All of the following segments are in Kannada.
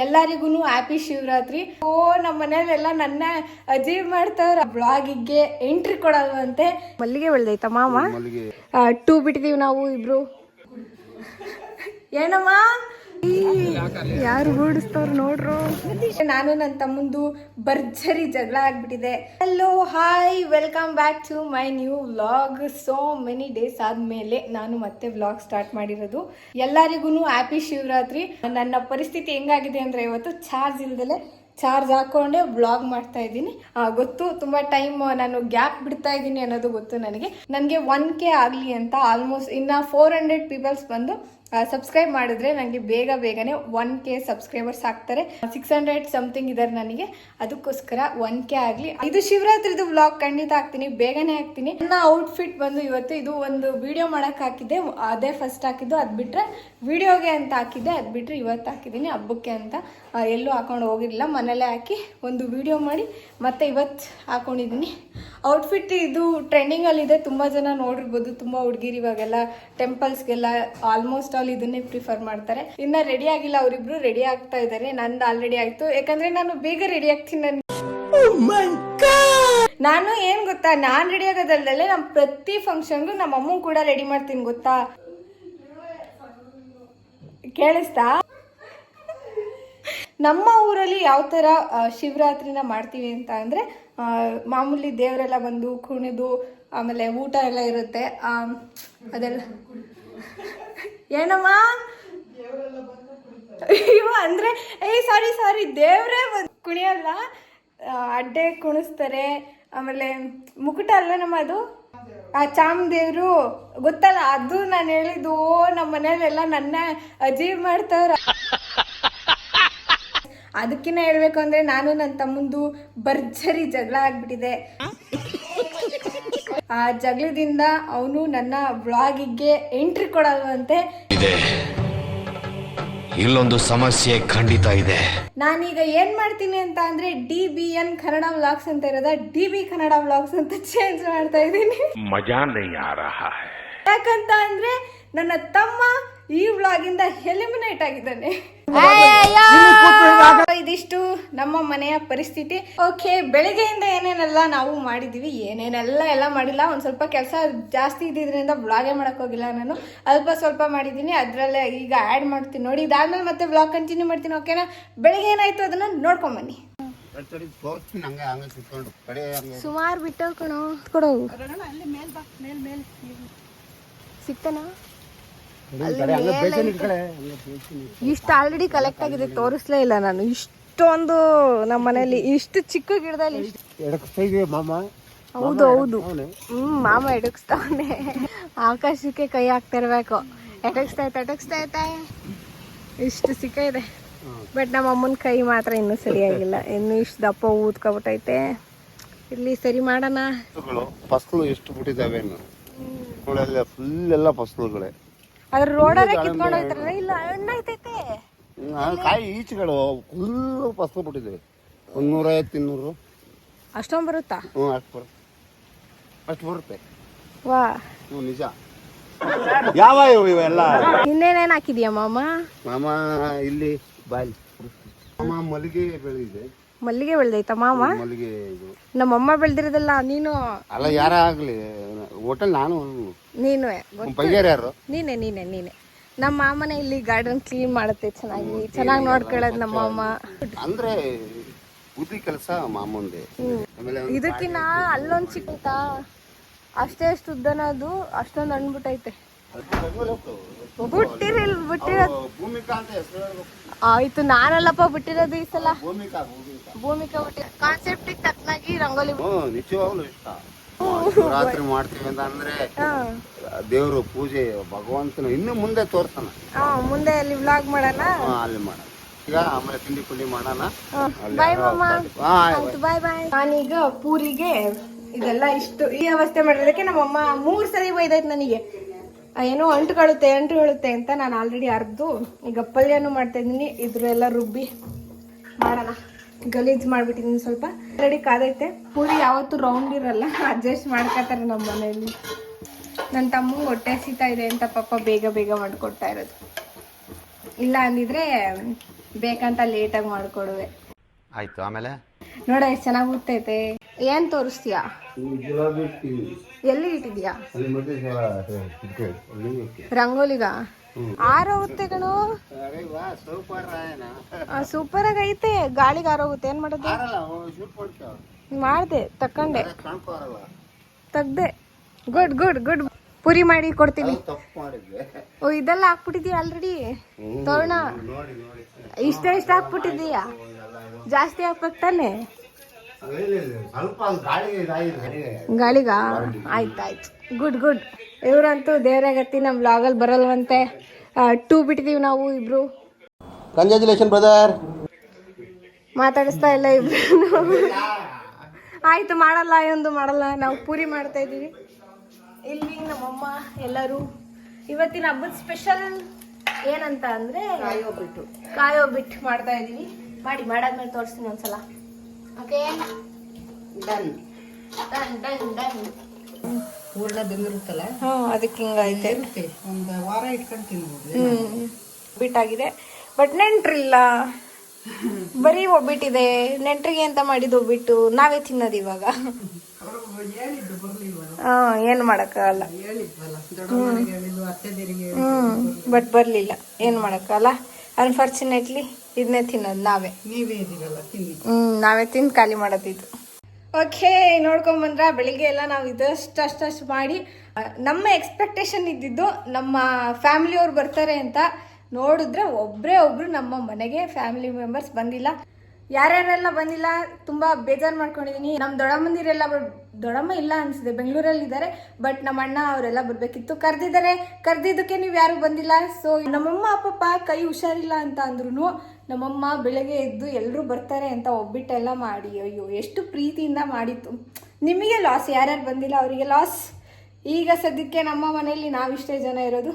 ಎಲ್ಲರಿಗೂ ಹ್ಯಾಪಿ ಶಿವರಾತ್ರಿ. ನಮ್ಮ ಮನೇಲೆಲ್ಲ ನನ್ನ ಅಜೀವ್ ಮಾಡ್ತಾವ್ರ. ಬ್ಲಾಗಿಗೆ ಎಂಟ್ರಿ ಕೊಡಲ್ವಂತೆ. ಮಲ್ಲಿಗೆ ಬೆಳ್ದೈತ ಮಾಮ, 2 ಬಿಟ್ಟಿದೀವಿ ನಾವು ಇಬ್ರು. ಏನಮ್ಮ ಯಾರು ಗೂಡಿಸ್ತವ್ರು ನೋಡ್ರು. ನಾನು ನನ್ನ ತಮ್ಮಂದು ಭರ್ಜರಿ ಜಗಳ ಆಗ್ಬಿಟ್ಟಿದೆ. Hello hi, welcome back to my new vlog. So many days ಆದ್ಮೇಲೆ ನಾನು ಮತ್ತೆ ವ್ಲಾಗ್ ಸ್ಟಾರ್ಟ್ ಮಾಡಿರೋದು. ಎಲ್ಲರಿಗೂ ಹ್ಯಾಪಿ ಶಿವರಾತ್ರಿ. ನನ್ನ ಪರಿಸ್ಥಿತಿ ಹೆಂಗಾಗಿದೆ ಅಂದ್ರೆ ಇವತ್ತು ಚಾರ್ಜ್ ಇಲ್ದಲೆ ಚಾರ್ಜ್ ಹಾಕೊಂಡೆ ವ್ಲಾಗ್ ಮಾಡ್ತಾ ಇದ್ದೀನಿ. ಗೊತ್ತು ತುಂಬಾ ಟೈಮ್ ನಾನು ಗ್ಯಾಪ್ ಬಿಡ್ತಾ ಇದ್ದೀನಿ ಅನ್ನೋದು ಗೊತ್ತು ನನಗೆ. 1K ಆಗಲಿ ಅಂತ ಆಲ್ಮೋಸ್ಟ್ ಇನ್ನ 400 ಪೀಪಲ್ಸ್ ಬಂದು ಸಬ್ಸ್ಕ್ರೈಬ್ ಮಾಡಿದ್ರೆ ನನಗೆ ಬೇಗನೆ 1K ಸಬ್ಸ್ಕ್ರೈಬರ್ಸ್ ಆಗ್ತಾರೆ. 600 ಸಮಥಿಂಗ್ ಇದಾರೆ ನನಗೆ. ಅದಕ್ಕೋಸ್ಕರ 1K ಆಗಲಿ. ಇದು ಶಿವರಾತ್ರಿದು ವ್ಲಾಗ್ ಖಂಡಿತ ಹಾಕ್ತೀನಿ, ಬೇಗನೆ ಹಾಕ್ತೀನಿ. ನನ್ನ ಔಟ್ಫಿಟ್ ಬಂದು ಇವತ್ತು ಇದು ಒಂದು ವಿಡಿಯೋ ಮಾಡಕ್ ಹಾಕಿದ್ದೆ, ಅದೇ ಫಸ್ಟ್ ಹಾಕಿದ್ದು. ಅದ್ ಬಿಟ್ರೆ ವಿಡಿಯೋಗೆ ಅಂತ ಹಾಕಿದ್ದೆ, ಅದ್ ಬಿಟ್ರೆ ಇವತ್ತು ಹಾಕಿದ್ದೀನಿ ಹಬ್ಬಕ್ಕೆ ಅಂತ. ಎಲ್ಲೂ ಹಾಕೊಂಡು ಹೋಗಿರಲಿಲ್ಲ, ಮನೇಲೆ ಹಾಕಿ ಒಂದು ವಿಡಿಯೋ ಮಾಡಿ ಮತ್ತೆ ಇವತ್ತು ಹಾಕೊಂಡಿದ್ದೀನಿ. ಔಟ್ಫಿಟ್ ಇದು ಟ್ರೆಂಡಿಂಗ್ ಅಲ್ಲಿ ಇದೆ, ತುಂಬಾ ಜನ ನೋಡಿರ್ಬೋದು. ತುಂಬಾ ಹುಡುಗಿರು ಇವಾಗೆಲ್ಲ ಟೆಂಪಲ್ಸ್ಗೆಲ್ಲ ಆಲ್ಮೋಸ್ಟ್ ಆಲ್ ಇದನ್ನೇ ಪ್ರಿಫರ್ ಮಾಡ್ತಾರೆ. ಇನ್ನ ರೆಡಿ ಆಗಿಲ್ಲ, ಅವರಿಬ್ರು ರೆಡಿ ಆಗ್ತಾ ಇದ್ದಾರೆ. ನಂದು ಆಲ್ರೆಡಿ ಆಯ್ತು, ಯಾಕಂದ್ರೆ ನಾನು ಬೇಗ ರೆಡಿ ಆಗ್ತೀನಿ. ನಾನು ಏನ್ ಗೊತ್ತಾ, ನಾನ್ ರೆಡಿ ಆಗೋದಲ್ದಲ್ಲೇ ನಮ್ ಪ್ರತಿ ಫಂಕ್ಷನ್ಗೂ ನಮ್ಮ ಅಮ್ಮ ಕೂಡ ರೆಡಿ ಮಾಡ್ತೀನಿ ಗೊತ್ತಾ. ಕೇಳಿಸ್ತಾ? ನಮ್ಮ ಊರಲ್ಲಿ ಯಾವ ತರ ಶಿವರಾತ್ರಿನ ಮಾಡ್ತೀವಿ ಅಂತ ಅಂದ್ರೆ, ಮಾಮೂಲಿ ದೇವರೆಲ್ಲ ಬಂದು ಕುಣಿದು ಆಮೇಲೆ ಊಟ ಎಲ್ಲ ಇರುತ್ತೆ. ಅದೆಲ್ಲ ಏನಮ್ಮ ಅಯ್ಯೋ ಅಂದ್ರೆ ಸಾರಿ ದೇವ್ರೇ ಕುಣಿಯಲ್ಲ, ಅಡ್ಡೆ ಕುಣಿಸ್ತಾರೆ. ಆಮೇಲೆ ಮುಕುಟ ಅಲ್ಲ ನಮ್ಮ ಅದು ಚಾಮ್ ದೇವ್ರು ಗೊತ್ತಲ್ಲ, ಅದು ನಾನು ಹೇಳಿದ್ದು. ನಮ್ಮ ಮನೇಲೆಲ್ಲ ನನ್ನ ಅಜೀವ್ ಮಾಡ್ತಾವ್ರ. ಅದಕ್ಕಿನ್ನ ಹೇಳ್ಬೇಕು ಅಂದ್ರೆ ನಾನು ನನ್ನ ತಮ್ಮಂದು ಭರ್ಜರಿ ಜಗಳ ಆಗ್ಬಿಟ್ಟಿದೆ. ಆ ಜಗಳದಿಂದ ಅವನು ನನ್ನ ಬ್ಲಾಗಿಗೆ ಎಂಟ್ರಿ ಕೊಡಲ್ವಂತೆ. ಇಲ್ಲೊಂದು ಸಮಸ್ಯೆ ಖಂಡಿತ ಇದೆ. ನಾನೀಗ ಏನ್ ಮಾಡ್ತೀನಿ ಅಂತ ಅಂದ್ರೆ DBN ಕನ್ನಡ ವ್ಲಾಗ್ಸ್ ಅಂತ ಇರೋದ DB ಕನ್ನಡ ವ್ಲಾಗ್ಸ್ ಅಂತ ಚೇಂಜ್ ಮಾಡ್ತಾ ಇದ್ದೀನಿ. ಮಜಾ ನಹೀ ಆ ರಹಾ ಹೈ. ಯಾಕಂತ ಅಂದ್ರೆ ನನ್ನ ತಮ್ಮ ಈ ವ್ಲಾಗಿಂದ ಎಲಿಮಿನೇಟ್ ಆಗಿದ್ದಾನೆ. ಇದಿಷ್ಟು ನಮ್ಮ ಮನೆಯ ಪರಿಸ್ಥಿತಿ. ಓಕೆ, ಬೆಳಿಗ್ಗೆಯಿಂದ ಏನೇನೆಲ್ಲ ನಾವು ಮಾಡಿದೀವಿ, ಏನೇನೆಲ್ಲ ಮಾಡಿಲ್ಲ. ಒಂದ್ ಸ್ವಲ್ಪ ಕೆಲಸ ಜಾಸ್ತಿ ಇದ್ದಿದ್ರಿಂದ ವ್ಲಾಗೇ ಮಾಡಕ್ ಹೋಗಿಲ್ಲ. ನಾನು ಸ್ವಲ್ಪ ಮಾಡಿದೀನಿ, ಅದ್ರಲ್ಲೇ ಈಗ ಆಡ್ ಮಾಡ್ತೀನಿ ನೋಡಿ. ಇದಾದ್ಮೇಲೆ ಮತ್ತೆ ವ್ಲಾಗ್ ಕಂಟಿನ್ಯೂ ಮಾಡ್ತೀನಿ. ಓಕೆನಾ? ಬೆಳಿಗ್ಗೆ ಏನಾಯ್ತು ಅದನ್ನ ನೋಡ್ಕೊಂಡ್ ಬನ್ನಿ. ಸುಮಾರು ಬಿಟ್ಟು ಕೊಡೋ ಸಿಗ್ತಾನ. ಇಷ್ಟು ಆಲ್ರೆಡಿ ಕಲೆಕ್ಟ್ ಆಗಿದೆ, ತೋರಿಸ್ಲೇ ಇಲ್ಲ ನಾನು. ಇಷ್ಟೊಂದು ನಮ್ಮ ಮನೇಲಿ ಇಷ್ಟು ಚಿಕ್ಕ ಗಿಡದಲ್ಲಿ ಹೌದು ಮಾಮ ಎಡಗಿಸ್ತಾವನೆ. ಆಕಾಶಕ್ಕೆ ಕೈ ಹಾಕ್ತಾ ಇರ್ಬೇಕು. ಎಟಕ್ಸ್ತಾ ಇಷ್ಟು ಸಿಕ್ಕ ಇದೆ. ಬಟ್ ನಮ್ಮ ಅಮ್ಮನ ಕೈ ಮಾತ್ರ ಇನ್ನೂ ಸರಿಯಾಗಿಲ್ಲ. ಇನ್ನು ಇಷ್ಟು ದಪ್ಪ ಊದ್ಕೊಬಿಟ್ಟೈತೆ. ಇಲ್ಲಿ ಸರಿ ಮಾಡೋಣ. ಫಸಲು ಎಷ್ಟು ಬಿಟ್ಟಿದ್ದಾವೆ ಫುಲ್ ಎಲ್ಲ ಫಸಲುಗಳೇ. ಅದ್ರ ರೋಡಲ್ಲೇ ಕಿತ್ಕೊಂಡು ಹೋಗ್ತಾರಲ್ಲ. ಇಲ್ಲ ಹಣ್ಣೈತೈತೆ, ಕಾಯಿ ಈಚೆಗಳು ಫುಲ್ ಫಸಲು ಬಿಟ್ಟಿದ್ದಾವೆ. 150-200 ಅಷ್ಟೊಂದು ಬರುತ್ತಾ? ಅಷ್ಟು ಬರುತ್ತೆ. ವಾ, ನಿಜ. ಯಾವ ಇವೆಲ್ಲ ಇನ್ನೇನೇನ್ ಹಾಕಿದ್ಯಾ ಮಾಮ? ಇಲ್ಲಿ ಬಾಯ್ ಮಾಮ ಮಲ್ಲಿಗೆ ಬೆಳೆದಿದೆ. ಮಲ್ಲಿಗೆ ಬೆಳ್ದೈತ ಮಾಮ? ಮಲ್ಲಿಗೆ ಇದು ನಮ್ಮಮ್ಮ ಬೆಳ್ದಿರೋದಲ್ಲ. ನೀನು ಅಲ್ಲ, ಯಾರ ಆಗ್ಲಿ ಹೋಟೆಲ್ ನಾನು ನೀನು ಯಾರು? ನೀನೆ. ನಮ್ಮ ಮಾಮನೆ ಇಲ್ಲಿ ಗಾರ್ಡನ್ ಕ್ಲೀನ್ ಮಾಡುತ್ತೆ, ಚೆನ್ನಾಗಿ ನೋಡ್ಕೊಳ್ಳೋದು ನಮ್ಮ ಅಮ್ಮ. ಅಂದ್ರೆ ಬುದ್ಧಿ ಕೆಲಸ ಮಾಮಂದೆ. ಇದಕ್ಕಿನ್ನ ಅಲ್ಲೊಂದ್ ಸಿಕ್ತಾ, ಅಷ್ಟೇ ಉದ್ದನ ಅದು. ಅಷ್ಟೊಂದು ಹಣ್ಬಿಟ್ಟೈತೆ. ಬಿಟ್ಟಿರೋದು ಆಯ್ತು. ನಾನಲ್ಲಪ್ಪ ಬಿಟ್ಟಿರೋದು ಈ ಸಲ. ಭೂಮಿಕಾ ಕಾನ್ಸೆಪ್ಟ್ ತಕ್ಕನಾಗಿ ರಂಗೋಲಿ ನಿಜವಾಗ್ಲೂ ಇಷ್ಟ. ರಾತ್ರಿ ಮಾಡ್ತೀವಿ ಅಂತ ಅಂದ್ರೆ ದೇವ್ರು ಪೂಜೆ ಭಗವಂತನ ಇನ್ನು ಮುಂದೆ ತೋರ್ತಾನ. ಮುಂದೆ ಅಲ್ಲಿ ವ್ಲಾಗ್ ಮಾಡೋಣ, ಅಲ್ಲಿ ಮಾಡೋಣ. ಈಗ ಆಮೇಲೆ ತಿಂಡಿ ಪುಂಡಿ ಮಾಡೋಣ. ಬಾಯ್ ಮಾಮ. ಬಾಯ್. ನಾನೀಗ ಪೂರಿಗೆ ಇದೆಲ್ಲ ಇಷ್ಟು ಈ ಅವಸ್ಥೆ ಮಾಡಿರೋದಕ್ಕೆ ನಮ್ಮಮ್ಮ 3 ಸರಿ ಬೈದೈತೆ ನನಗೆ. ಏನೋ ಅಂಟುಕೊಳ್ಳುತ್ತೆ ಅಂತ. ನಾನು ಆಲ್ರೆಡಿ ಅರ್ದು ಈಗ ಪಲ್ಯನೂ ಮಾಡ್ತಾ ಇದ್ದೀನಿ. ಇದ್ರೆಲ್ಲ ರುಬ್ಬಿ ಮಾಡೋಣ. ಗಲೀಜ್ ಮಾಡ್ಬಿಟ್ಟಿದ್ದೀನಿ ಸ್ವಲ್ಪ. ಆಲ್ರೆಡಿ ಕಾದೈತೆ. ಪೂರಿ ಯಾವತ್ತೂ ರೌಂಡ್ ಇರಲ್ಲ, ಅಡ್ಜಸ್ಟ್ ಮಾಡ್ಕೊತಾರೆ ನಮ್ಮ ಮನೆಯಲ್ಲಿ. ನನ್ನ ತಮ್ಮಂಗೆ ಹೊಟ್ಟೆ ಹಸಿತಾ ಇದೆ ಅಂತ ಪಾಪ ಬೇಗ ಮಾಡ್ಕೊಡ್ತಾ ಇರೋದು. ಇಲ್ಲ ಅಂದಿದ್ರೆ ಬೇಕಂತ ಲೇಟಾಗಿ ಮಾಡ್ಕೊಡುವೆ. ಆಯ್ತು, ಆಮೇಲೆ ನೋಡ ಎಷ್ಟು ಚೆನ್ನಾಗಿ ಗೊತ್ತೈತೆ. ಏನ್ ತೋರಿಸ್ತೀಯಾ? ಎಲ್ಲಿ ಇಟ್ಟಿದ್ಯಾ? ರಂಗೋಲಿಗ ಆರೋಗುತ್ತೆ ಕಣೋ. ಸೂಪರ್ ಆಗಿ ಐತೆ. ಗಾಳಿಗೆ ಆರೋಗುತ್ತೆ. ಏನ್ ಮಾಡೋದು? ಮಾಡ್ದೆ, ತಕೊಂಡೆ, ತೆಗ್ದೆ. Good good good. ಪುರಿ ಮಾಡಿ ಕೊಡ್ತೀನಿ. ಓ, ಇದೆಲ್ಲ ಹಾಕ್ಬಿಟ್ಟಿದ್ಯಾ ಆಲ್ರೆಡಿ ತೋರಣ? ಇಷ್ಟ ಹಾಕ್ಬಿಟ್ಟಿದೀಯಾ? ಜಾಸ್ತಿ ಹಾಕ್ಬೇಕು ತಾನೆ? ಗಾಳಿಗ ಆಯ್ತಾಯ್ತು. Good good. ಇವ್ರಂತೂ ದೇವರಾಗತ್ತಿ ನಮ್ಮ ವ್ಲಾಗಲ್ಲಿ ಬರಲ್ವಂತೆ. 2 ಬಿಟ್ಟಿದೀವಿ ನಾವು ಇಬ್ರು. Congratulation brother. ಮಾತಾಡಿಸ್ತಾ ಇಲ್ಲ ಇಬ್ರು. ಆಯ್ತು, ಮಾಡಲ್ಲ ಒಂದು ಮಾಡಲ್ಲ. ನಾವು ಪೂರಿ ಮಾಡ್ತಾ ಇದೀವಿ ಇಲ್ಲಿ. ನಮ್ಮಮ್ಮ ಎಲ್ಲರೂ ಇವತ್ತಿನ ಹಬ್ಬದ ಸ್ಪೆಷಲ್ ಏನಂತ ಅಂದ್ರೆ ಕಾಯೋ ಬಿಟ್ಟು ಮಾಡ್ತಾ ಇದೀವಿ. ಮಾಡಾದ್ಮೇಲೆ ತೋರಿಸ್ತೀನಿ ಒಂದ್ಸಲ. Okay, done done done done. ಹೂರ್ಣ ಬೆಂದಿರುತ್ತಲ್ಲ, ಅದಕ್ಕೆ ಹಿಂಗೈತೆ. ಒಂದು ವಾರ ಇಟ್ಕೊಂಡು ತಿನ್ಬೋದು. ಒಬ್ಬಿಟ್ಟಾಗಿದೆ, ಬಟ್ ನೆಂಟ್ರಿಲ್ಲ. ಬರೀ ಒಬ್ಬಿಟ್ಟಿದೆ. ನೆಂಟ್ರಿಗೆ ಅಂತ ಮಾಡಿದ್ದು ಒಬ್ಬಿಟ್ಟು ನಾವೇ ತಿನ್ನೋದು ಇವಾಗ. ಹೇಳಿದ್ದು ಬರ್ಲಿಲ್ವಲ್ಲ, ಏನು ಮಾಡಕ್ಕಾಗಲ್ಲ. ಹೇಳಿದ್ವಲ್ಲ, ದೊಡ್ಡಮ್ಮನಿಗೆ ಹೇಳಿದ್ವು, ಅತ್ತೆದಿರಿಗೆ ಬಟ್ ಬರ್ಲಿಲ್ಲ. ಏನು ಮಾಡಕ್ಕಾಗಲ್ಲ. ಅನ್ಫಾರ್ಚುನೇಟ್ಲಿ ಇದನ್ನೇ ತಿನ್ನೋದು ನಾವೇ. ನೀವೇ ಇದೀರಲ್ಲ, ತಿನ್ನಿ. ನಾವೇ ತಿಂದು ಖಾಲಿ ಮಾಡೋದಿದ್ದು. ಓಕೆ, ನೋಡ್ಕೊಂಬಂದ್ರ ಬೆಳಿಗ್ಗೆ ಎಲ್ಲ ನಾವು ಅಷ್ಟು ಮಾಡಿ ನಮ್ಮ ಎಕ್ಸ್ಪೆಕ್ಟೇಷನ್ ಇದ್ದಿದ್ದು ನಮ್ಮ ಫ್ಯಾಮಿಲಿಯವ್ರು ಬರ್ತಾರೆ ಅಂತ. ನೋಡಿದ್ರೆ ಒಬ್ರು ನಮ್ಮ ಮನೆಗೆ ಫ್ಯಾಮಿಲಿ ಮೆಂಬರ್ಸ್ ಬಂದಿಲ್ಲ. ಯಾರ್ಯಾರೆಲ್ಲ ಬಂದಿಲ್ಲ ತುಂಬ ಬೇಜಾರು ಮಾಡ್ಕೊಂಡಿದ್ದೀನಿ. ನಮ್ಮ ದೊಡ್ಡಮ್ಮಂದಿರೆಲ್ಲ ದೊಡ್ಡಮ್ಮ ಇಲ್ಲ ಅನಿಸಿದೆ, ಬೆಂಗಳೂರಲ್ಲಿ ಇದ್ದಾರೆ. ಬಟ್ ನಮ್ಮ ಅಣ್ಣ ಅವರೆಲ್ಲ ಬರಬೇಕಿತ್ತು, ಕರೆದಿದ್ದಕ್ಕೆ ನೀವು ಯಾರು ಬಂದಿಲ್ಲ. ಸೊ ನಮ್ಮಮ್ಮ ಅಪ್ಪಪ್ಪ ಕೈ ಹುಷಾರಿಲ್ಲ ಅಂತ ಅಂದ್ರೂ ನಮ್ಮಮ್ಮ ಬೆಳಗ್ಗೆ ಎದ್ದು ಎಲ್ಲರೂ ಬರ್ತಾರೆ ಅಂತ ಒಬ್ಬಿಟ್ಟೆಲ್ಲ ಮಾಡಿ, ಅಯ್ಯೋ ಎಷ್ಟು ಪ್ರೀತಿಯಿಂದ ಮಾಡಿತ್ತು. ನಿಮಗೆ ಲಾಸ್, ಯಾರ್ಯಾರು ಬಂದಿಲ್ಲ ಅವರಿಗೆ ಲಾಸ್. ಈಗ ಸದ್ಯಕ್ಕೆ ನಮ್ಮ ಮನೆಯಲ್ಲಿ ನಾವಿಷ್ಟೇ ಜನ ಇರೋದು.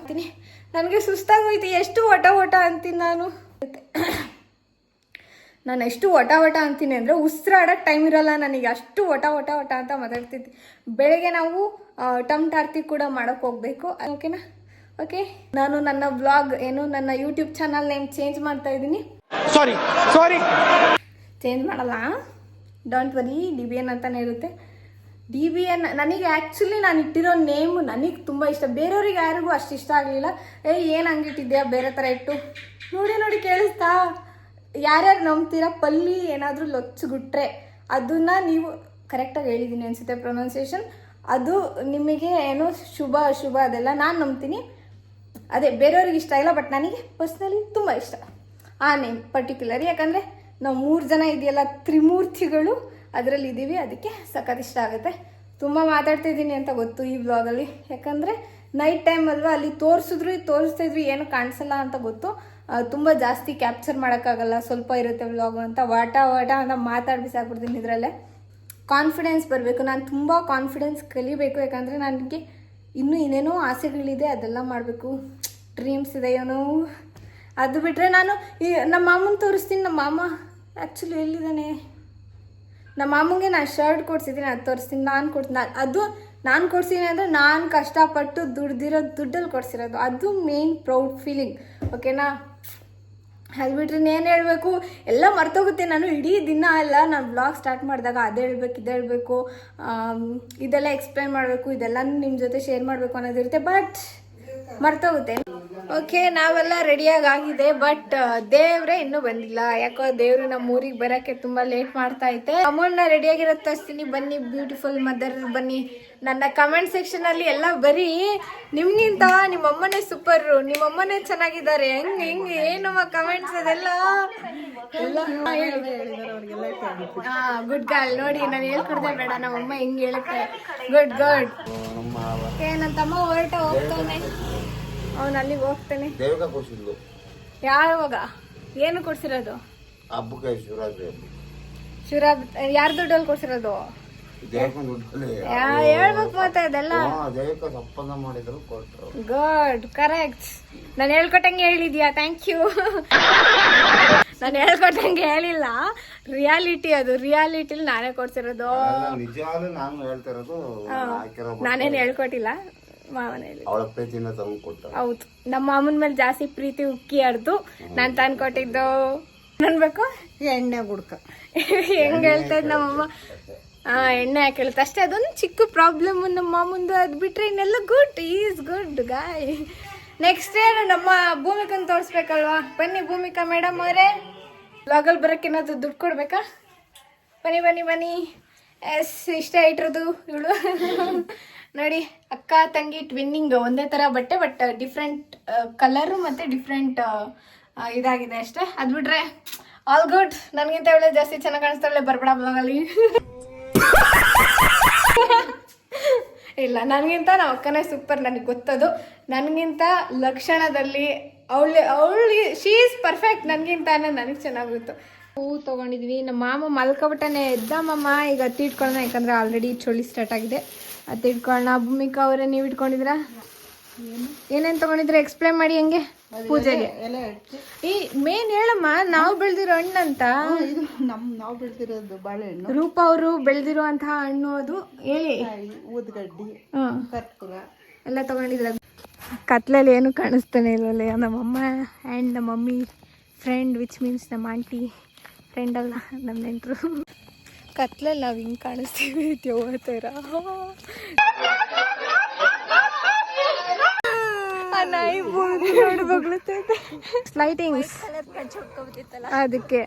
ನನಗೆ ಸುಸ್ತಾಗೋಯ್ತು. ಎಷ್ಟು ಒಟ ಅಂತೀನಿ ನಾನು ಎಷ್ಟು ಒಟ ಅಂತೀನಿ ಅಂದರೆ ಉಸಿರಾಡೋಕ್ಕೆ ಟೈಮ್ ಇರೋಲ್ಲ ನನಗೆ. ಅಷ್ಟು ಒಟ ಅಂತ ಮಾತಾಡ್ತಿದ್ದೆ. ಬೆಳಗ್ಗೆ ನಾವು ಟಮ್ಟಾರ್ತಿ ಕೂಡ ಮಾಡೋಕ್ಕೆ ಹೋಗಬೇಕು. ಓಕೆನಾ? ಓಕೆ, ನಾನು ನನ್ನ ವ್ಲಾಗ್ ನನ್ನ ಯೂಟ್ಯೂಬ್ ಚಾನಲ್ ನೇಮ್ ಚೇಂಜ್ ಮಾಡ್ತಾ ಇದ್ದೀನಿ. ಸಾರಿ ಚೇಂಜ್ ಮಾಡಲ್ಲ, ಡೋಂಟ್ ವರಿ. DBN ಅಂತಾನೆ ಇರುತ್ತೆ. DBN ನನಗೆ ಆ್ಯಕ್ಚುಲಿ ನಾನು ಇಟ್ಟಿರೋ ನೇಮು ನನಗೆ ತುಂಬ ಇಷ್ಟ. ಬೇರೆಯವ್ರಿಗೆ ಯಾರಿಗೂ ಅಷ್ಟು ಇಷ್ಟ ಆಗಲಿಲ್ಲ. ಏನು ಹಂಗಿಟ್ಟಿದ್ಯಾ ಬೇರೆ ಥರ ಇಟ್ಟು. ನೋಡಿ ಕೇಳಿಸ್ತಾ? ಯಾರ್ಯಾರು ನಂಬ್ತೀರಾ? ಪಲ್ಲಿ ಏನಾದರೂ ಲೊಚ್ಚುಗುಟ್ರೆ ಅದನ್ನು ನೀವು ಕರೆಕ್ಟಾಗಿ ಹೇಳಿದ್ದೀನಿ ಅನಿಸುತ್ತೆ ಪ್ರೊನೌನ್ಸಿಯೇಷನ್. ಅದು ನಿಮಗೆ ಏನೋ ಶುಭ ಅದೆಲ್ಲ ನಾನು ನಂಬ್ತೀನಿ. ಅದೇ ಬೇರೆಯವ್ರಿಗೆ ಇಷ್ಟ ಇಲ್ಲ, ಬಟ್ ನನಗೆ ಪರ್ಸ್ನಲಿ ತುಂಬ ಇಷ್ಟ ಆ ನೇಮ್ ಪರ್ಟಿಕ್ಯುಲರ್. ಯಾಕಂದರೆ ನಾವು 3 ಜನ ಇದೆಯಲ್ಲ, ತ್ರಿಮೂರ್ತಿಗಳು ಅದರಲ್ಲಿ ಇದ್ದೀವಿ. ಅದಕ್ಕೆ ಸಖತ್ ಇಷ್ಟ ಆಗುತ್ತೆ. ತುಂಬ ಮಾತಾಡ್ತಾಯಿದ್ದೀನಿ ಅಂತ ಗೊತ್ತು ಈ ವ್ಲಾಗಲ್ಲಿ. ಯಾಕಂದರೆ ನೈಟ್ ಟೈಮ್ ಅಲ್ವಾ, ಅಲ್ಲಿ ತೋರಿಸ್ತಿದ್ರು ಏನು ಕಾಣಿಸಲ್ಲ ಅಂತ ಗೊತ್ತು. ತುಂಬ ಜಾಸ್ತಿ ಕ್ಯಾಪ್ಚರ್ ಮಾಡೋಕ್ಕಾಗಲ್ಲ, ಸ್ವಲ್ಪ ಇರುತ್ತೆ ವ್ಲಾಗು ಅಂತ ವಾಟ ಅಂತ ಮಾತಾಡಿ ಬಿಸಾಕ್ಬಿಡ್ತೀನಿ. ಇದರಲ್ಲೇ ಕಾನ್ಫಿಡೆನ್ಸ್ ಬರಬೇಕು. ನಾನು ತುಂಬ ಕಾನ್ಫಿಡೆನ್ಸ್ ಕಲಿಬೇಕು. ಯಾಕಂದರೆ ನನಗೆ ಇನ್ನೂ ಏನೇನೋ ಆಸೆಗಳಿದೆ, ಅದೆಲ್ಲ ಮಾಡಬೇಕು. ಡ್ರೀಮ್ಸ್ ಇದೆ ಏನೋ. ಅದು ಬಿಟ್ಟರೆ ನಾನು ನಮ್ಮ ಮಾಮನ ತೋರಿಸ್ತೀನಿ. ನಮ್ಮ ಮಾಮ ಆ್ಯಕ್ಚುಲಿ ಎಲ್ಲಿದ್ದಾನೆ? ನಮ್ಮ ಮಾಮಂಗೆ ನಾನು ಶರ್ಟ್ ಕೊಡ್ಸಿದ್ದೀನಿ, ಅದು ತೋರಿಸ್ತೀನಿ. ನಾನು ಕೊಡ್ಸಿದ್ದೀನಿ ಅಂದರೆ ನಾನು ಕಷ್ಟಪಟ್ಟು ದುಡ್ಡಲ್ಲಿ ಕೊಡ್ಸಿರೋದು. ಅದು ಮೇನ್ ಪ್ರೌಡ್ ಫೀಲಿಂಗ್. ಓಕೆನಾ? ಅದು ಬಿಟ್ಟರೆ ಏನು ಹೇಳಬೇಕು, ಎಲ್ಲ ಮರ್ತೋಗುತ್ತೆ. ನಾನು ಇಡೀ ದಿನ ಅಲ್ಲ, ನಾನು ಬ್ಲಾಗ್ ಸ್ಟಾರ್ಟ್ ಮಾಡಿದಾಗ ಅದೇ ಹೇಳ್ಬೇಕು, ಇದೇ ಹೇಳಬೇಕು, ಇದೆಲ್ಲ ಎಕ್ಸ್ಪ್ಲೈನ್ ಮಾಡಬೇಕು, ಇದೆಲ್ಲ ನಿಮ್ಮ ಜೊತೆ ಶೇರ್ ಮಾಡಬೇಕು ಅನ್ನೋದಿರುತ್ತೆ. ಬಟ್ ಮರ್ತೋಗುತ್ತೆ. ಓಕೆ, ನಾವೆಲ್ಲ ರೆಡಿಯಾಗಿ ಆಗಿದೆ. ಬಟ್ ದೇವ್ರೆ ಇನ್ನೂ ಬಂದಿಲ್ಲ. ಯಾಕೋ ದೇವ್ರು ನಮ್ಮ ಊರಿಗೆ ಬರೋಕ್ಕೆ ತುಂಬ ಲೇಟ್ ಮಾಡ್ತಾ ಐತೆ. ಅಮ್ಮನ್ನ ರೆಡಿಯಾಗಿರೋದು ತೋರಿಸ್ತೀನಿ, ಬನ್ನಿ. ಬ್ಯೂಟಿಫುಲ್ ಮದರ್ ಬನ್ನಿ. ನನ್ನ ಕಮೆಂಟ್ ಸೆಕ್ಷನಲ್ಲಿ ಎಲ್ಲ ಬರೀ ನಿಮ್ಗಿಂತ ನಿಮ್ಮಮ್ಮನೇ ಸೂಪರು, ನಿಮ್ಮಮ್ಮನೇ ಚೆನ್ನಾಗಿದ್ದಾರೆ, ಹೆಂಗೆ ಏನಮ್ಮ ಕಮೆಂಟ್ಸ್ ಅದೆಲ್ಲ ಗುಡ್ ಗರ್ಲ್. ನೋಡಿ, ನಾನು ಹೇಳ್ಕೊಡ್ದೆ ಬೇಡ, ನಮ್ಮಮ್ಮ ಹೆಂಗೆ ಹೇಳುತ್ತೆ. ಗುಡ್ ನನ್ನ ತಮ್ಮ ಹೋಗ್ತಾನೆ, ಅವನು ಅಲ್ಲಿಗೆ ಹೋಗ್ತಾನೆ. ಯಾವಾಗ ಏನು ಕೊಡ್ಸಿರೋದು? ಹಬ್ಬಕ್ಕೆ ಶಿವರಾಜ್ ಯಾರ ದುಡ್ಡಲ್ಲಿ ಕೊಡ್ಸಿರೋದು? ಹೇಳ್ಬೇಕು ಮತ್ತೆ ಅದೆಲ್ಲ. Good, correct. ನಾನು ಹೇಳ್ಕೊಟ್ಟಂಗೆ ಹೇಳಿದ್ಯಾ, ಥ್ಯಾಂಕ್ ಯು. ನಾನು ಹೇಳ್ಕೊಟ್ಟಂಗೆ ಹೇಳಿಲ್ಲ, ರಿಯಾಲಿಟಿ ಅದು. ರಿಯಾಲಿಟಿಲಿ ನಾನೇ ಕೊಡ್ಸಿರೋದು, ನಾನೇನು ಹೇಳ್ಕೊಟ್ಟಿಲ್ಲ. ಮಾವನ ಹೇಳಿದ್ದು. ಅವಳ ಪ್ರೀತಿನ ತಗೊಂಡ್ ಕೊಟ್ಟ. ಹೌದು, ನಮ್ಮ ಮಾಮನ ಮೇಲೆ ಜಾಸ್ತಿ ಪ್ರೀತಿ ಉಕ್ಕಿ ಹರಿದು ನಾನು ತಂದ್ಕೊಟ್ಟಿದ್ದು ಅನ್ಬೇಕು. ಎಣ್ಣೆ ಗುಡ್ಕ ಹೆಂಗ್ ಹೇಳ್ತಾ ಇದ್ ನಮ್ಮಮ್ಮ, ಎಣ್ಣೆ ಹಾಕಿಳುತ್ತೆ ಅಷ್ಟೇ. ಅದೊಂದು ಚಿಕ್ಕ ಪ್ರಾಬ್ಲಮ್ ನಮ್ಮ ಮಾಮಂದು. ಅದು ಬಿಟ್ರೆ ಇನ್ನೆಲ್ಲ ಗುಡ್, ಈಸ್ ಗುಡ್ ಗಾಯ್. ನೆಕ್ಸ್ಟ್ ಏನು ನಮ್ಮ ಭೂಮಿಕನ್ ತೋರಿಸ್ಬೇಕಲ್ವಾ? ಬನ್ನಿ ಭೂಮಿಕಾ ಮೇಡಮ್ ಅವರೇ, ವ್ಲಾಗಲ್ಲಿ ಬರೋಕ್ಕೆ ಏನಾದ್ರು ದುಡ್ಡು ಕೊಡ್ಬೇಕಾ? ಬನ್ನಿ ಬನ್ನಿ ಬನ್ನಿ. ಎಸ್, ಇಷ್ಟೇ ಇಟ್ಟಿರೋದು ಇವಳು. ನೋಡಿ, ಅಕ್ಕ ತಂಗಿ ಟ್ವಿನ್ನಿಂಗ್, ಒಂದೇ ಥರ ಬಟ್ಟೆ, ಬಟ್ ಡಿಫ್ರೆಂಟ್ ಕಲರು ಮತ್ತು ಡಿಫ್ರೆಂಟ್ ಇದಾಗಿದೆ ಅಷ್ಟೇ. ಅದು ಬಿಟ್ರೆ ಆಲ್ ಗುಡ್. ನನಗಿಂತ ಇವಳೆ ಜಾಸ್ತಿ ಚೆನ್ನಾಗಿ ಕಾಣಿಸ್ತಾಳೆ. ಬರ್ಬೇಡ ಬ್ಲಾಗಲ್ಲಿ. ಇಲ್ಲ, ನನಗಿಂತ ನಮ್ಮ ಅಕ್ಕನೇ ಸೂಪರ್, ನನಗೆ ಗೊತ್ತದು. ನನಗಿಂತ ಲಕ್ಷಣದಲ್ಲಿ ಅವಳು ಶೀ ಈಸ್ ಪರ್ಫೆಕ್ಟ್. ನನಗಿಂತಾನೆ ನನಗೆ ಚೆನ್ನಾಗಿತ್ತು. ಹೂವು ತೊಗೊಂಡಿದ್ವಿ. ನಮ್ಮ ಮಾಮ ಮಲ್ಕೊಬಿಟ್ಟನೆ, ಎದ್ದ ಮಾಮ. ಈಗ ಅತ್ತಿ ಇಟ್ಕೊಳ್ಳೋಣ, ಯಾಕಂದರೆ ಆಲ್ರೆಡಿ ಚಳಿ ಸ್ಟಾರ್ಟ್ ಆಗಿದೆ. ಅತ್ತಿ ಇಟ್ಕೊಳ್ಳೋಣ. ಭೂಮಿಕಾ ಅವರೇ, ನೀವು ಇಟ್ಕೊಂಡಿದ್ರಾ? ಏನೇನು ತೊಗೊಂಡಿದ್ರೆ ಎಕ್ಸ್ಪ್ಲೇನ್ ಮಾಡಿ ಹಂಗೆ ಪೂಜೆಗೆ. ಈ ಮೇನ್ ಹೇಳಮ್ಮ, ನಾವು ಬೆಳೆದಿರೋ ಹಣ್ಣಂತ. ಇದು ನಾವು ಬೆಳೆದಿರೋದು ಬಾಳೆಹಣ್ಣು. ರೂಪ ಅವರು ಬೆಳೆದಿರುವಂತಹ ಹಣ್ಣು ಅದು. ಹೇಳಿ. ಊದ್ಗಡ್ಡಿ, ಕರ್ಪೂರ ಎಲ್ಲ ತಗೊಂಡಿದ್ರ. ಕತ್ಲಲ್ಲಿ ಏನು ಕಾಣಿಸ್ತಾನೆ ಇಲ್ಲಲ್ಲ. ನಮ್ಮಮ್ಮ ಆ್ಯಂಡ್ ನಮ್ಮ ಮಮ್ಮಿ ಫ್ರೆಂಡ್, ವಿಚ್ ಮೀನ್ಸ್ ನಮ್ಮ ಆಂಟಿ ಫ್ರೆಂಡ್ ಅಲ್ಲ, ನಮ್ಮ ನೆಂಟರು. ಕತ್ಲಲ್ಲಿ ನಾವು ಹಿಂಗೆ ಕಾಣಿಸ್ತೀವಿ ದೇವ್ರ ಥರ. ನಾಯಿ ನೋಡಿ ಬಗ್ಲುತ್ತೈತೆ. ಲೈಟಿಂಗ್ಸ್ ಅದಕ್ಕೆ.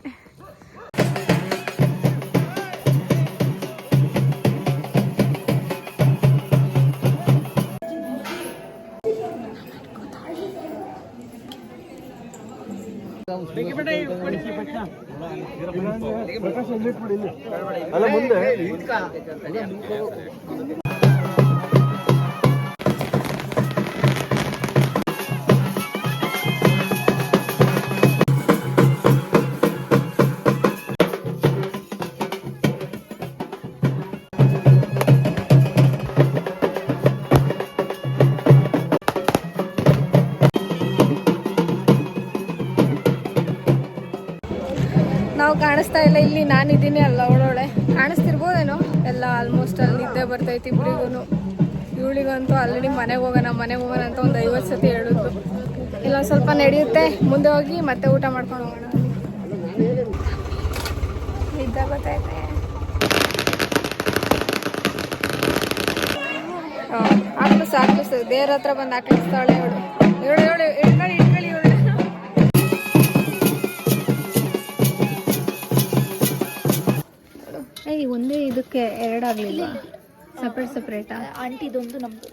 ನಾವು ಕಾಣಿಸ್ತಾ ಇಲ್ಲ ಇಲ್ಲಿ. ನಾನಿದ್ದೀನಿ ಅಲ್ಲ, ಅವಳೊಳೆ ಕಾಣಿಸ್ತಿರ್ಬೋದೇನೋ. ಎಲ್ಲ ಆಲ್ಮೋಸ್ಟ್ ಅಲ್ಲಿ ನಿದ್ದೆ ಬರ್ತೈತಿ ಇಬ್ರಿಗೂ. ಇವಳಿಗಂತೂ ಆಲ್ರೆಡಿ ಮನೆಗೆ ಹೋಗೋಣ ಅಂತ ಒಂದು 50 ಸತಿ ಹೇಳಿದ್ಲು. ಇಲ್ಲ ಸ್ವಲ್ಪ ನಡೆಯುತ್ತೆ, ಮುಂದೆ ಹೋಗಿ ಮತ್ತೆ ಊಟ ಮಾಡ್ಕೊಂಡು ಹೋಗೋಣ. ನಿದ್ದೆ ಬರ್ತೈತೆ. ಆಕ್ಲಿಸ್ ದೇವ್ರ ಹತ್ರ ಬಂದು ಆಕ್ಲಿಸ್ತಾಳೆ ಇವಳು. ಇಟ್ಕೊಳ್ಳಿ ಇವಳು. ಒಂದೇ ಇದಕ್ಕೆ ಎರಡಾಗಲಿಲ್ಲ, ಸಪ್ರೇಟಾ? ಆಂಟಿದೊಂದು ನಮ್ದು.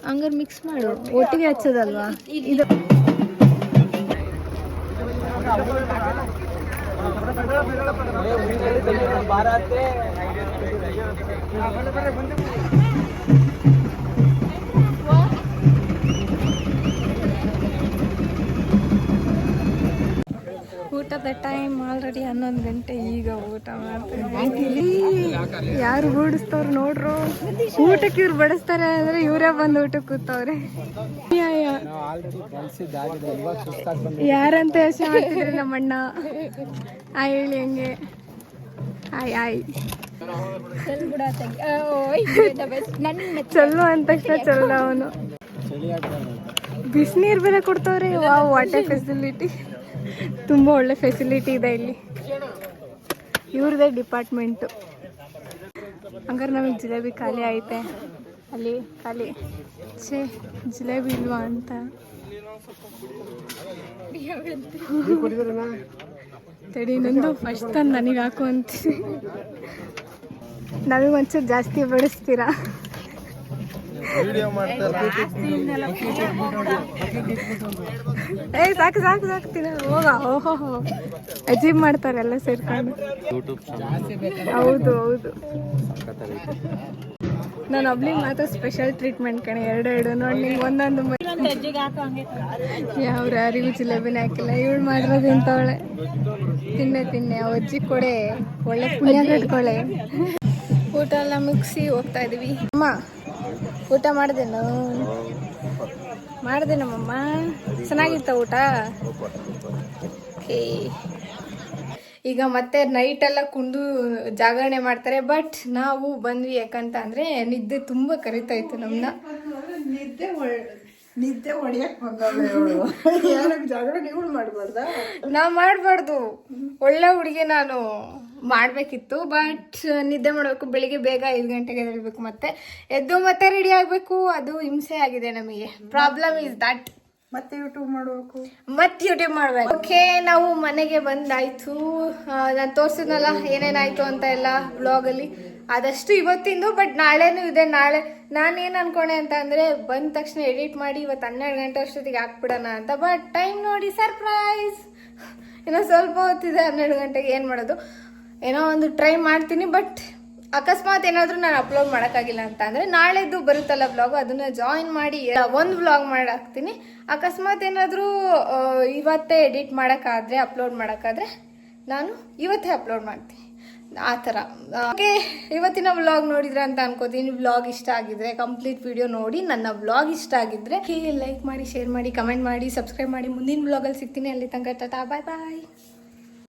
ಹಂಗಾರೆ ಮಿಕ್ಸ್ ಮಾಡು, ಒಟ್ಟಿಗೆ ಹಚ್ಚೋದಲ್ವಾ ಇದು. ಊಟದ ಟೈಮ್ ಆಲ್ರೆಡಿ 11 ಗಂಟೆ. ಈಗ ಊಟ ಮಾಡ್ತಾರೆ. ಯಾರು ಬಡಿಸ್ತವ್ರು ನೋಡ್ರು. ಊಟಕ್ಕೆ ಇವ್ರು ಬಡಿಸ್ತಾರೆ ಅಂದ್ರೆ ಇವರೇ ಬಂದು ಊಟಕ್ಕೆ ಕೂತವ್ರೆ. ಯಾರಂತ ಯೋಚನೆ ಮಾಡ್ತಿದ್ರಿ ನಮ್ಮಣ್ಣ? ಹೇಳಿ ಹಂಗೆ. ಆಯ್ ಚಲೋ ಅಂದ ತಕ್ಷಣ ಚಲೋ ಅವನು. ಬಿಸಿನೀರು ಬೇರೆ ಕೊಡ್ತವ್ರೆ. ವಾವ್, ವಾಟರ್ ಫೆಸಿಲಿಟಿ ತುಂಬ ಒಳ್ಳೆ ಫೆಸಿಲಿಟಿ ಇದೆ ಇಲ್ಲಿ. ಇವ್ರದೇ ಡಿಪಾರ್ಟ್ಮೆಂಟು. ಹಂಗಾರೆ ನಮಗೆ ಜಿಲೇಬಿ ಖಾಲಿ ಐತೆ. ಅಲ್ಲಿ ಖಾಲಿ ಜಿಲೇಬಿ ಇಲ್ವಾ ಅಂತ. ತಡಿ, ನಂದು ಫಸ್ಟ್ ತಂದು ನನಗೆ ಹಾಕು ಅಂತೀವಿ. ನಮಗೆ ಒಂಚೂರು ಜಾಸ್ತಿ ಬಡಿಸ್ತೀರಾ? ಸಾಕು ತಿನ್ನ ಹೋಗ. ಓಹೋ, ಅಜೀಬ್ ಮಾಡ್ತಾರೆ ಎಲ್ಲ ಸೇರ್ಕೊಂಡು. ಹೌದು. ನಾನು ಒಬ್ಳಿಗೆ ಮಾತ್ರ ಸ್ಪೆಷಲ್ ಟ್ರೀಟ್ಮೆಂಟ್ ಕಣೆ. ಎರಡು ನೋಡಿ, ನಿಂಗೆ ಒಂದೊಂದು ಯಾರಿಗೂ ಜಿಲೇಬಿನ ಹಾಕಿಲ್ಲ. ಇವಳು ಮಾಡಿರೋದು ಇಂಥವಳೆ. ತಿನ್ನೆ ಅಜ್ಜಿ ಕೊಡೆ, ಒಳ್ಳೆ ಪುಣ್ಯ ಕಟ್ಕೊಳೆ. ಊಟ ಎಲ್ಲ ಮುಗಿಸಿ ಹೋಗ್ತಾ ಇದೀವಿ. ಅಮ್ಮ ಊಟ ಮಾಡ್ದೇನಮ್ಮ. ಚೆನ್ನಾಗಿತ್ತ ಊಟ? ಓಕೆ. ಈಗ ಮತ್ತೆ ನೈಟ್ ಎಲ್ಲ ಕುಂದು ಜಾಗರಣೆ ಮಾಡ್ತಾರೆ. ಬಟ್ ನಾವು ಬಂದ್ವಿ ಯಾಕಂತ ಅಂದರೆ ನಿದ್ದೆ ತುಂಬ ಕರಿತಾ ಇತ್ತು ನಮ್ಮನ್ನ. ನಿದ್ದೆ ಹೊಡಿಯಕ್ ಬಂದವಳೆ ಅವಳು. ಏನಕ್ಕೆ ಜಗಳ ನೀವು ಮಾಡ್ಬಾರ್ದ? ನಾ ಮಾಡಬಾರ್ದು, ಒಳ್ಳೆ ಹುಡುಗಿ ನಾನು ಮಾಡಬೇಕಿತ್ತು. ಬಟ್ ನಿದ್ದೆ ಮಾಡಬೇಕು, ಬೆಳಿಗ್ಗೆ ಬೇಗ 5 ಗಂಟೆಗೆ ಎದ್ದೇಳಬೇಕು, ಮತ್ತೆ ರೆಡಿ ಆಗಬೇಕು. ಅದು ಹಿಂಸೆ ಆಗಿದೆ ನಮಗೆ. Problem is that. ಮತ್ತೆ ಯೂಟ್ಯೂಬ್ ಮಾಡ್ಬೇಕು. ಮತ್ತೆ ಯೂಟ್ಯೂಬ್ ಮಾಡ್ಬೇಕು. ಓಕೆ, ನಾವು ಮನೆಗೆ ಬಂದಾಯ್ತು. ನಾನು ತೋರಿಸಿದ್ನಲ್ಲ ಏನೇನಾಯ್ತು ಅಂತ ಎಲ್ಲ ವ್ಲಾಗಲ್ಲಿ. ಅದಷ್ಟು ಇವತ್ತಿಂದು. ಬಟ್ ನಾಳೆನೂ ಇದೆ. ನಾಳೆ ನಾನೇನು ಅನ್ಕೊಂಡೆ ಅಂತ ಅಂದರೆ, ಬಂದ ತಕ್ಷಣ ಎಡಿಟ್ ಮಾಡಿ ಇವತ್ತು 12 ಗಂಟೆ ಅಷ್ಟೊತ್ತಿಗೆ ಹಾಕ್ಬಿಡೋಣ ಅಂತ. ಬಟ್ ಟೈಮ್ ನೋಡಿ, ಸರ್ಪ್ರೈಸ್, ಇನ್ನೂ ಸ್ವಲ್ಪ ಹೊತ್ತಿದೆ 12 ಗಂಟೆಗೆ. ಏನು ಮಾಡೋದು, ಏನೋ ಒಂದು ಟ್ರೈ ಮಾಡ್ತೀನಿ. ಬಟ್ ಅಕಸ್ಮಾತ್ ಏನಾದರೂ ನಾನು ಅಪ್ಲೋಡ್ ಮಾಡೋಕ್ಕಾಗಿಲ್ಲ ಅಂತ ಅಂದರೆ, ನಾಳೆದು ಬರುತ್ತಲ್ಲ ವ್ಲಾಗು, ಅದನ್ನು ಜಾಯಿನ್ ಮಾಡಿ ಒಂದು ವ್ಲಾಗ್ ಮಾಡಾಕ್ತೀನಿ. ಅಕಸ್ಮಾತ್ ಏನಾದರೂ ಇವತ್ತೇ ಎಡಿಟ್ ಮಾಡೋಕ್ಕಾದ್ರೆ, ಅಪ್ಲೋಡ್ ಮಾಡೋಕ್ಕಾದ್ರೆ ನಾನು ಇವತ್ತೇ ಅಪ್ಲೋಡ್ ಮಾಡ್ತೀನಿ. ಆ ಥರ. ಓಕೆ, ಇವತ್ತಿನ ವ್ಲಾಗ್ ನೋಡಿದ್ರೆ ಅಂತ ಅನ್ಕೋತೀನಿ. ವ್ಲಾಗ್ ಇಷ್ಟ ಆಗಿದ್ರೆ, ಕಂಪ್ಲೀಟ್ ವಿಡಿಯೋ ನೋಡಿ ನನ್ನ ವ್ಲಾಗ್ ಇಷ್ಟ ಆಗಿದ್ರೆ ಲೈಕ್ ಮಾಡಿ, ಶೇರ್ ಮಾಡಿ, ಕಮೆಂಟ್ ಮಾಡಿ, ಸಬ್ಸ್ಕ್ರೈಬ್ ಮಾಡಿ. ಮುಂದಿನ ವ್ಲಾಗಲ್ಲಿ ಸಿಗ್ತೀನಿ. ಅಲ್ಲಿ ತನಕ ಟಾಟಾ, ಬಾಯ್ ಬಾಯ್.